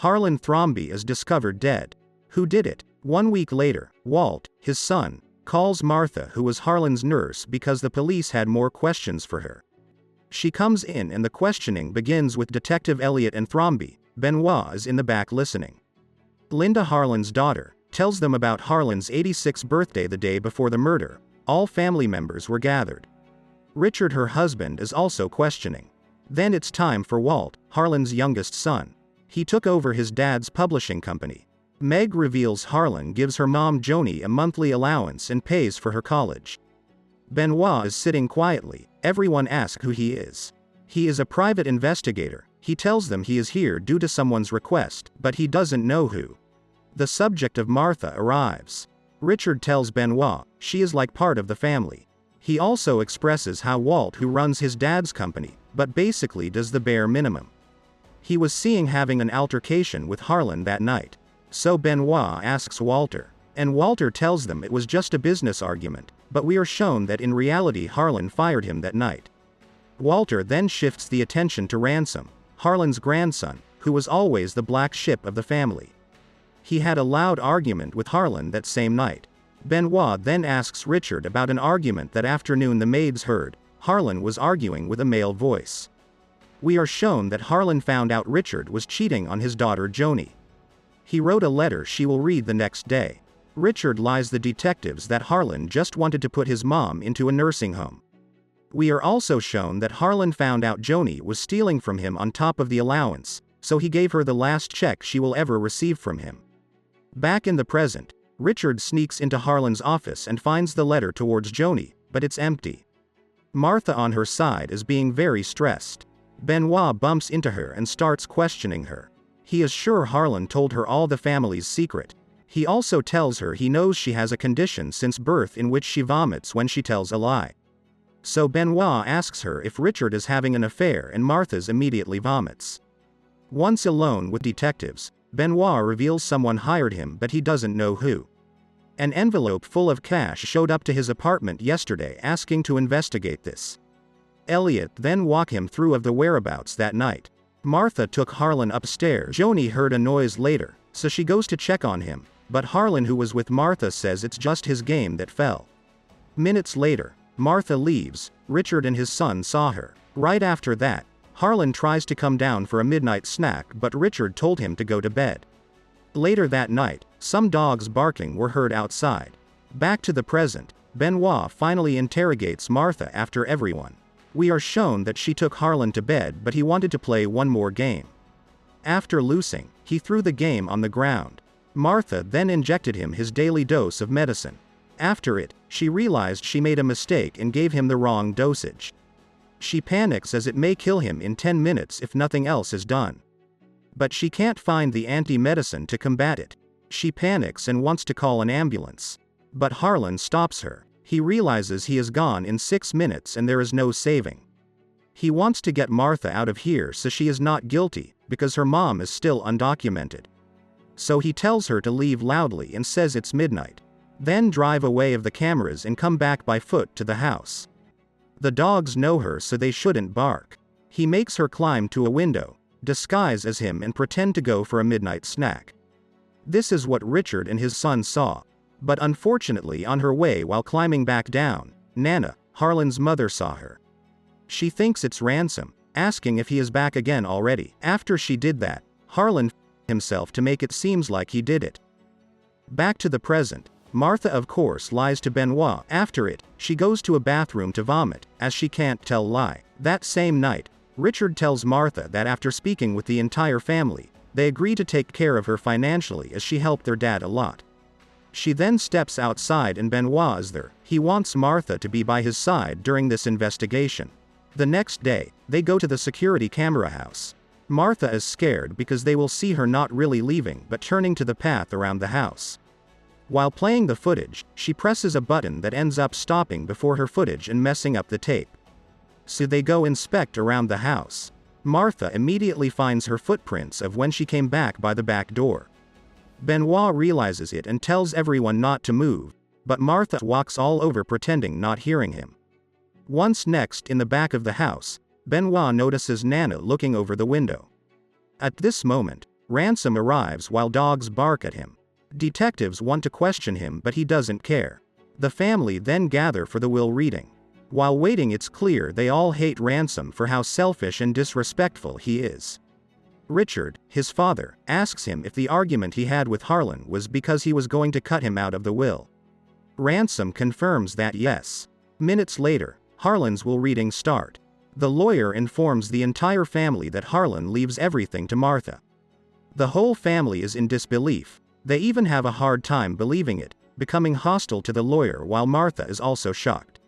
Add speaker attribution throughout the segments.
Speaker 1: Harlan Thrombey is discovered dead. Who did it? 1 week later, Walt, his son, calls Martha, who was Harlan's nurse, because the police had more questions for her. She comes in and the questioning begins with Detective Elliot and Thrombey. Benoit is in the back listening. Linda, Harlan's daughter, tells them about Harlan's 86th birthday the day before the murder. All family members were gathered. Richard, her husband, is also questioning. Then it's time for Walt, Harlan's youngest son. He took over his dad's publishing company. Meg reveals Harlan gives her mom Joni a monthly allowance and pays for her college. Benoit is sitting quietly. Everyone asks who he is. He is a private investigator. He tells them he is here due to someone's request, but he doesn't know who. The subject of Martha arrives. Richard tells Benoit she is like part of the family. He also expresses how Walt, who runs his dad's company, but basically does the bare minimum. He was seen having an altercation with Harlan that night. So Benoit asks Walter, and Walter tells them it was just a business argument, but we are shown that in reality Harlan fired him that night. Walter then shifts the attention to Ransom, Harlan's grandson, who was always the black sheep of the family. He had a loud argument with Harlan that same night. Benoit then asks Richard about an argument that afternoon the maids heard. Harlan was arguing with a male voice. We are shown that Harlan found out Richard was cheating on his daughter Joni. He wrote a letter she will read the next day. Richard lies the detectives that Harlan just wanted to put his mom into a nursing home. We are also shown that Harlan found out Joni was stealing from him on top of the allowance, so he gave her the last check she will ever receive from him. Back in the present, Richard sneaks into Harlan's office and finds the letter towards Joni, but it's empty. Martha on her side is being very stressed. Benoit bumps into her and starts questioning her. He is sure Harlan told her all the family's secret. He also tells her he knows she has a condition since birth in which she vomits when she tells a lie. So Benoit asks her if Richard is having an affair and Martha immediately vomits. Once alone with detectives, Benoit reveals someone hired him but he doesn't know who. An envelope full of cash showed up to his apartment yesterday asking to investigate this. Elliot then walks him through of the whereabouts that night. Martha took Harlan upstairs. Joni heard a noise later, so she goes to check on him, but Harlan, who was with Martha, says it's just his game that fell. Minutes later, Martha leaves. Richard and his son saw her. Right after that, Harlan tries to come down for a midnight snack but Richard told him to go to bed. Later that night, some dogs barking were heard outside. Back to the present, Benoit finally interrogates Martha after everyone. We are shown that she took Harlan to bed but he wanted to play one more game. After losing, he threw the game on the ground. Martha then injected him his daily dose of medicine. After it, she realized she made a mistake and gave him the wrong dosage. She panics as it may kill him in 10 minutes if nothing else is done. But she can't find the anti-medicine to combat it. She panics and wants to call an ambulance. But Harlan stops her. He realizes he is gone in 6 minutes and there is no saving. He wants to get Martha out of here so she is not guilty, because her mom is still undocumented. So he tells her to leave loudly and says it's midnight. Then drive away of the cameras and come back by foot to the house. The dogs know her so they shouldn't bark. He makes her climb to a window, disguise as him and pretend to go for a midnight snack. This is what Richard and his son saw. But unfortunately on her way while climbing back down, Nana, Harlan's mother, saw her. She thinks it's Ransom, asking if he is back again already. After she did that, Harlan himself to make it seems like he did it. Back to the present, Martha of course lies to Benoit. After it, she goes to a bathroom to vomit, as she can't tell lie. That same night, Richard tells Martha that after speaking with the entire family, they agree to take care of her financially as she helped their dad a lot. She then steps outside and Benoit is there. He wants Martha to be by his side during this investigation. The next day, they go to the security camera house. Martha is scared because they will see her not really leaving but turning to the path around the house. While playing the footage, she presses a button that ends up stopping before her footage and messing up the tape. So they go inspect around the house. Martha immediately finds her footprints of when she came back by the back door. Benoit realizes it and tells everyone not to move, but Martha walks all over pretending not hearing him. Once next in the back of the house, Benoit notices Nana looking over the window. At this moment, Ransom arrives while dogs bark at him. Detectives want to question him, but he doesn't care. The family then gather for the will reading. While waiting, it's clear they all hate Ransom for how selfish and disrespectful he is. Richard, his father, asks him if the argument he had with Harlan was because he was going to cut him out of the will. Ransom confirms that yes. Minutes later, Harlan's will reading start. The lawyer informs the entire family that Harlan leaves everything to Martha. The whole family is in disbelief. They even have a hard time believing it, becoming hostile to the lawyer while Martha is also shocked.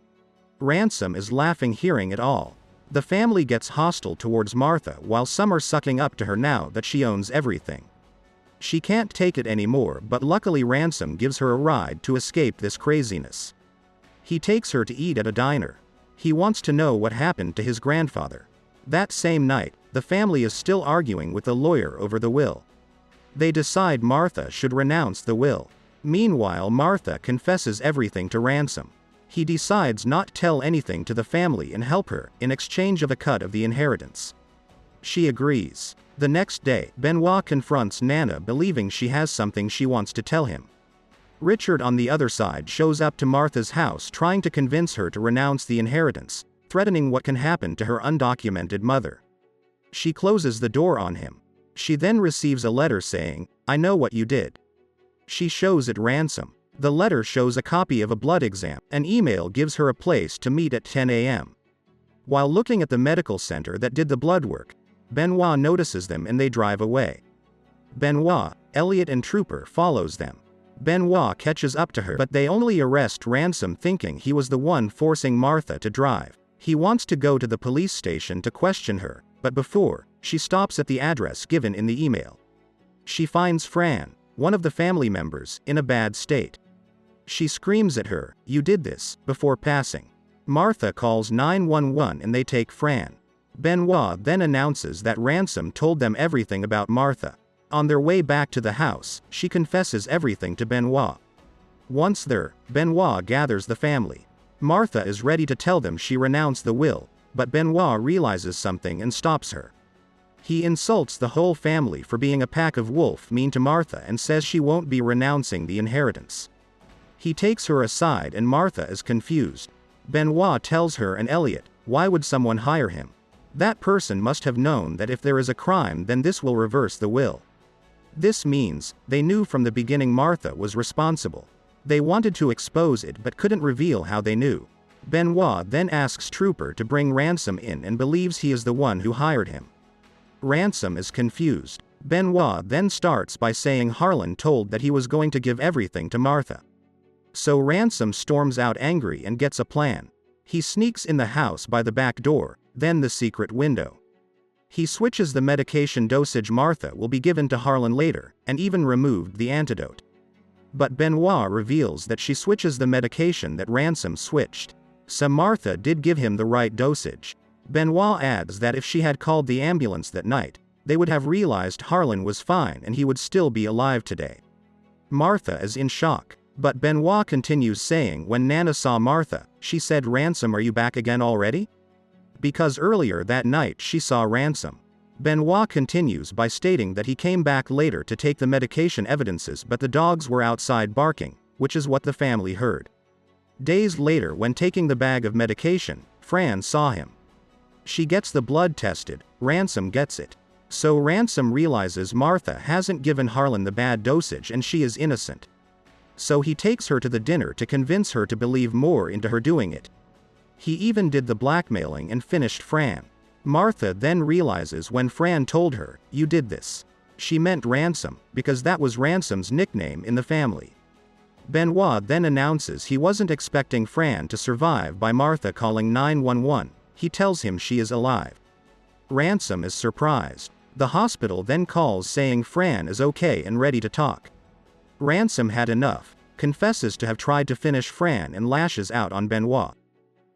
Speaker 1: Ransom is laughing hearing it all. The family gets hostile towards Martha while some are sucking up to her now that she owns everything. She can't take it anymore, but luckily Ransom gives her a ride to escape this craziness. He takes her to eat at a diner. He wants to know what happened to his grandfather. That same night, the family is still arguing with the lawyer over the will. They decide Martha should renounce the will. Meanwhile, Martha confesses everything to Ransom. He decides not tell anything to the family and help her in exchange of a cut of the inheritance. She agrees. The next day, Benoit confronts Nana, believing she has something she wants to tell him. Richard on the other side shows up to Martha's house trying to convince her to renounce the inheritance, threatening what can happen to her undocumented mother. She closes the door on him. She then receives a letter saying, "I know what you did." She shows it Ransom. The letter shows a copy of a blood exam. An email gives her a place to meet at 10 a.m. While looking at the medical center that did the blood work, Benoit notices them and they drive away. Benoit, Elliot and Trooper follows them. Benoit catches up to her, but they only arrest Ransom, thinking he was the one forcing Martha to drive. He wants to go to the police station to question her, but before, she stops at the address given in the email. She finds Fran, one of the family members, in a bad state. She screams at her, "You did this," before passing. Martha calls 911 and they take Fran. Benoit then announces that Ransom told them everything about Martha. On their way back to the house, she confesses everything to Benoit. Once there, Benoit gathers the family. Martha is ready to tell them she renounced the will, but Benoit realizes something and stops her. He insults the whole family for being a pack of wolf mean to Martha and says she won't be renouncing the inheritance. He takes her aside and Martha is confused. Benoit tells her and Elliot, "Why would someone hire him? That person must have known that if there is a crime then this will reverse the will." This means, they knew from the beginning Martha was responsible. They wanted to expose it but couldn't reveal how they knew. Benoit then asks Trooper to bring Ransom in and believes he is the one who hired him. Ransom is confused. Benoit then starts by saying Harlan told that he was going to give everything to Martha. So Ransom storms out angry and gets a plan. He sneaks in the house by the back door, then the secret window. He switches the medication dosage Martha will be given to Harlan later, and even removed the antidote. But Benoit reveals that she switches the medication that Ransom switched. So Martha did give him the right dosage. Benoit adds that if she had called the ambulance that night, they would have realized Harlan was fine and he would still be alive today. Martha is in shock, but Benoit continues saying when Nana saw Martha, she said, "Ransom, are you back again already?" Because earlier that night she saw Ransom. Benoit continues by stating that he came back later to take the medication evidences but the dogs were outside barking, which is what the family heard. Days later, when taking the bag of medication, Fran saw him. She gets the blood tested, Ransom gets it. So Ransom realizes Martha hasn't given Harlan the bad dosage and she is innocent. So he takes her to the dinner to convince her to believe more into her doing it. He even did the blackmailing and finished Fran. Martha then realizes when Fran told her, "You did this," she meant Ransom, because that was Ransom's nickname in the family. Benoit then announces he wasn't expecting Fran to survive by Martha calling 911. He tells him she is alive. Ransom is surprised. The hospital then calls saying Fran is okay and ready to talk. Ransom had enough, confesses to have tried to finish Fran and lashes out on Benoit.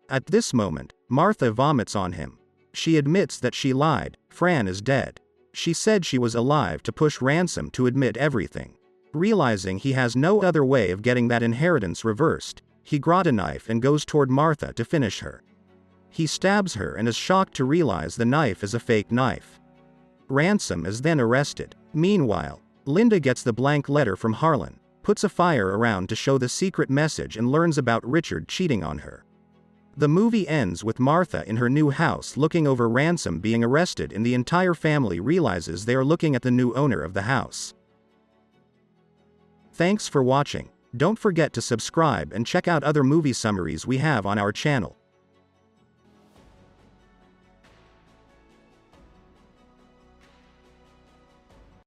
Speaker 1: At this moment, Martha vomits on him. She admits that she lied, Fran is dead. She said she was alive to push Ransom to admit everything. Realizing he has no other way of getting that inheritance reversed, he grabs a knife and goes toward Martha to finish her. He stabs her and is shocked to realize the knife is a fake knife. Ransom is then arrested. Meanwhile, Linda gets the blank letter from Harlan, puts a fire around to show the secret message and learns about Richard cheating on her. The movie ends with Martha in her new house looking over Ransom being arrested, and the entire family realizes they are looking at the new owner of the house. Thanks for watching. Don't forget to subscribe and check out other movie summaries we have on our channel.